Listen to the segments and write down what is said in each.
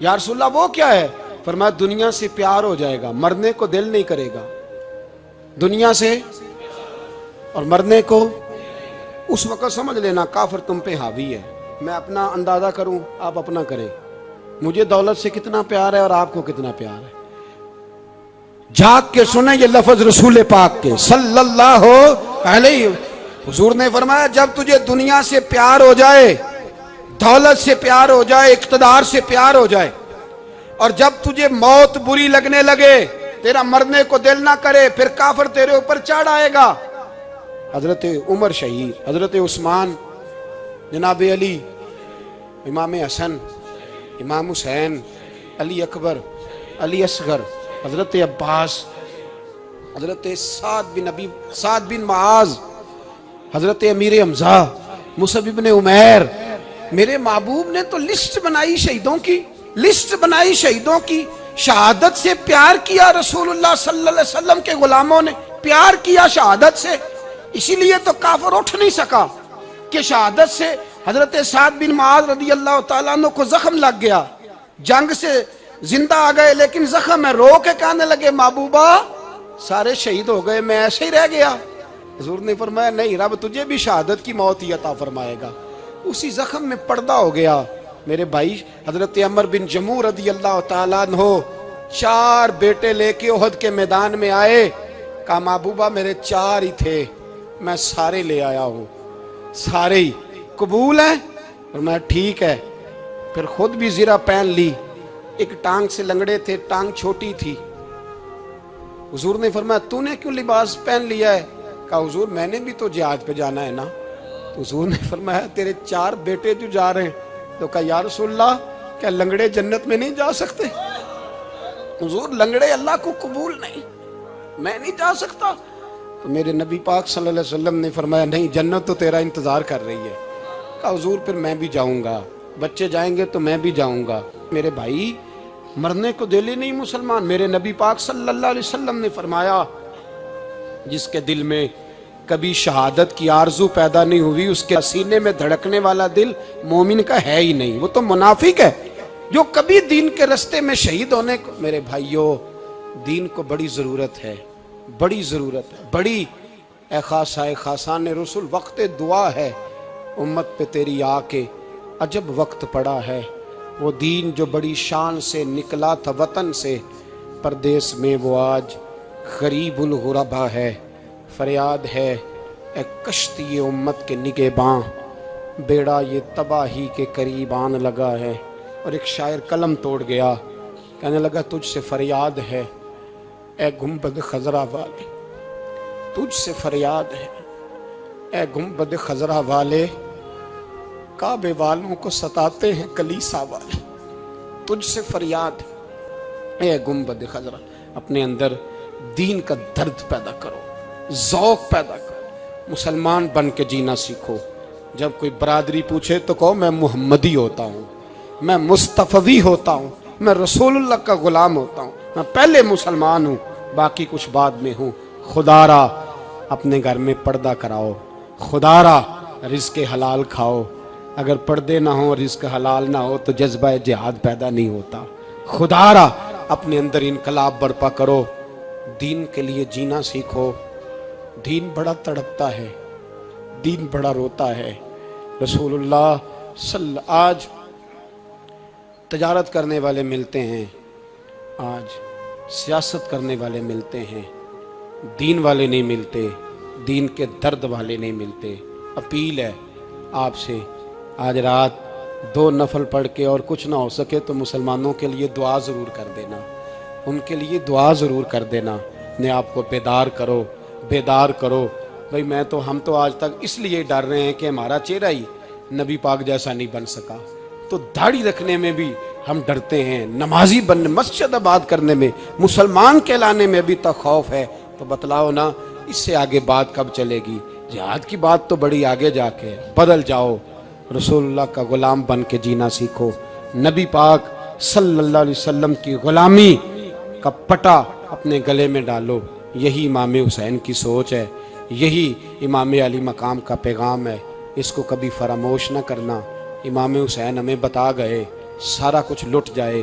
یا رسول اللہ وہ کیا ہے؟ فرمایا دنیا سے پیار ہو جائے گا، مرنے کو دل نہیں کرے گا، دنیا سے اور مرنے کو۔ اس وقت سمجھ لینا کافر تم پہ حاوی ہے۔ میں اپنا اندازہ کروں، آپ اپنا کریں، مجھے دولت سے کتنا پیار ہے اور آپ کو کتنا پیار ہے۔ جھانک کے سنیں یہ لفظ رسول پاک کے صلی اللہ علیہ، حضور نے فرمایا جب تجھے دنیا سے پیار ہو جائے، دولت سے پیار ہو جائے، اقتدار سے پیار ہو جائے، اور جب تجھے موت بری لگنے لگے، تیرا مرنے کو دل نہ کرے، پھر کافر تیرے اوپر چڑھ آئے گا۔ حضرت عمر شہید، حضرت عثمان، جناب علی، امام حسن، امام حسین، علی اکبر، علی اصغر، حضرت عباس، حضرت سعد بن معاذ، حضرت امیر حمزہ، مصعب بن عمیر۔ میرے محبوب نے تو لسٹ بنائی شہیدوں کی، لسٹ بنائی شہیدوں کی۔ شہادت سے پیار کیا رسول اللہ صلی اللہ علیہ وسلم کے غلاموں نے، پیار کیا شہادت سے، اسی لیے تو کافر اٹھ نہیں سکا کہ شہادت سے۔ حضرت سعد بن معاذ رضی اللہ تعالیٰ عنہ کو زخم لگ گیا، جنگ سے زندہ آ گئے لیکن زخم ہے، رو کے کہنے لگے محبوبہ سارے شہید ہو گئے، میں ایسے ہی رہ گیا۔ حضور نے فرمایا نہیں، رب تجھے بھی شہادت کی موت ہی عطا فرمائے گا۔ اسی زخم میں پردہ ہو گیا۔ میرے بھائی حضرت عمر بن جموح رضی اللہ تعالیٰ عنہ 4 بیٹے لے کے احد کے میدان میں آئے، کہا محبوبہ میرے 4 ہی تھے، میں سارے لے آیا ہوں، سارے ہی قبول ہیں؟ اور میں ٹھیک ہے۔ پھر خود بھی زرہ پہن لی، ایک ٹانگ سے لنگڑے تھے، ٹانگ چھوٹی تھی۔ حضور نے فرمایا تو نے کیوں لباس پہن لیا ہے؟ کہا حضور میں نے بھی تو جہاد پہ جانا ہے نا۔ تو حضور نے فرمایا تیرے 4 بیٹے جو جا رہے ہیں۔ تو کہا یا رسول اللہ کیا لنگڑے جنت میں نہیں جا سکتے؟ حضور لنگڑے اللہ کو قبول نہیں، میں نہیں جا سکتا۔ تو میرے نبی پاک صلی اللہ علیہ وسلم نے فرمایا نہیں، جنت تو تیرا انتظار کر رہی ہے۔ کہا حضور پھر میں بھی جاؤں گا، بچے جائیں گے تو میں بھی جاؤں گا۔ میرے بھائی مرنے کو دل ہی نہیں مسلمان۔ میرے نبی پاک صلی اللہ علیہ وسلم نے فرمایا جس کے دل میں کبھی شہادت کی آرزو پیدا نہیں ہوئی، اس کے سینے میں دھڑکنے والا دل مومن کا ہے ہی نہیں، وہ تو منافق ہے۔ جو کبھی دین کے رستے میں شہید ہونے کو، میرے بھائیوں دین کو بڑی ضرورت ہے، بڑی ضرورت ہے، بڑی۔ اے خاصائے خاصان رسول وقت دعا ہے، امت پہ تیری آ کے عجب وقت پڑا ہے۔ وہ دین جو بڑی شان سے نکلا تھا وطن سے، پردیس میں وہ آج غریب الغربا ہے۔ فریاد ہے اے کشتی امت کے نگہباں، بیڑا یہ تباہی کے قریب آن لگا ہے۔ اور ایک شاعر قلم توڑ گیا، کہنے لگا تجھ سے فریاد ہے اے گنبد خضرا والے، تجھ سے فریاد ہے اے گنبد خضرا والے، کعبے والوں کو ستاتے ہیں کلیسا والے۔ تجھ سے فریاد ہے اے گنبد خضرا۔ اپنے اندر دین کا درد پیدا کرو، ذوق پیدا کرو، مسلمان بن کے جینا سیکھو۔ جب کوئی برادری پوچھے تو کہو میں محمدی ہوتا ہوں، میں مصطفی ہوتا ہوں، میں رسول اللہ کا غلام ہوتا ہوں، میں پہلے مسلمان ہوں، باقی کچھ بعد میں ہوں۔ خدا را اپنے گھر میں پردہ کراؤ، خدا را رزق حلال کھاؤ۔ اگر پردے نہ ہوں، رزق حلال نہ ہو تو جذبہ جہاد پیدا نہیں ہوتا۔ خدا را اپنے اندر انقلاب برپا کرو، دین کے لیے جینا سیکھو۔ دین بڑا تڑپتا ہے، دین بڑا روتا ہے۔ رسول اللہ آج تجارت کرنے والے ملتے ہیں، آج سیاست کرنے والے ملتے ہیں، دین والے نہیں ملتے، دین کے درد والے نہیں ملتے۔ اپیل ہے آپ سے، آج رات 2 نفل پڑھ کے اور کچھ نہ ہو سکے تو مسلمانوں کے لیے دعا ضرور کر دینا، ان کے لیے دعا ضرور کر دینا۔ اپنے آپ کو بیدار کرو، بیدار کرو۔ بھئی ہم تو آج تک اس لیے ڈر رہے ہیں کہ ہمارا چہرہ ہی نبی پاک جیسا نہیں بن سکا، تو داڑھی رکھنے میں بھی ہم ڈرتے ہیں، نمازی بننے، مسجد آباد کرنے میں، مسلمان کہلانے میں ابھی تک خوف ہے۔ تو بتلاؤ نا اس سے آگے بات کب چلے گی؟ جہاد کی بات تو بڑی آگے جا کے ہے۔ بدل جاؤ، رسول اللہ کا غلام بن کے جینا سیکھو، نبی پاک صلی اللہ علیہ وسلم کی غلامی کا پٹا اپنے گلے میں ڈالو۔ یہی امام حسین کی سوچ ہے، یہی امام علی مقام کا پیغام ہے، اس کو کبھی فراموش نہ کرنا۔ امام حسین ہمیں بتا گئے سارا کچھ لٹ جائے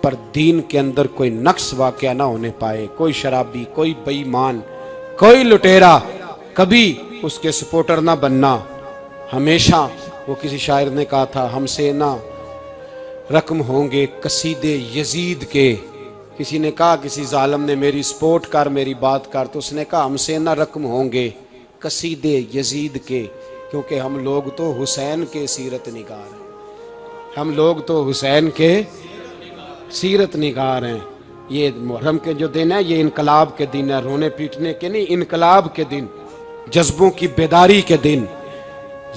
پر دین کے اندر کوئی نقص واقعہ نہ ہونے پائے. کوئی شرابی، کوئی بے ایمان، کوئی لٹیرا کبھی اس کے سپورٹر نہ بننا. ہمیشہ وہ کسی شاعر نے کہا تھا ہم سے نہ رقم ہوں گے قصیدے یزید کے. کسی نے کہا کسی ظالم نے میری سپورٹ کر، میری بات کر، تو اس نے کہا ہم سے نہ رقم ہوں گے قصیدے یزید کے، کیونکہ ہم لوگ تو حسین کے سیرت نگار ہیں. ہم لوگ تو حسین کے سیرت نگار ہیں. یہ محرم کے جو دن ہے یہ انقلاب کے دن ہے، رونے پیٹنے کے نہیں، انقلاب کے دن، جذبوں کی بیداری کے دن،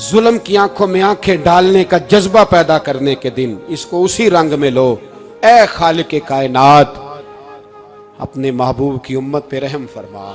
ظلم کی آنکھوں میں آنکھیں ڈالنے کا جذبہ پیدا کرنے کے دن. اس کو اسی رنگ میں لو. اے خالق کائنات، اپنے محبوب کی امت پہ رحم فرما.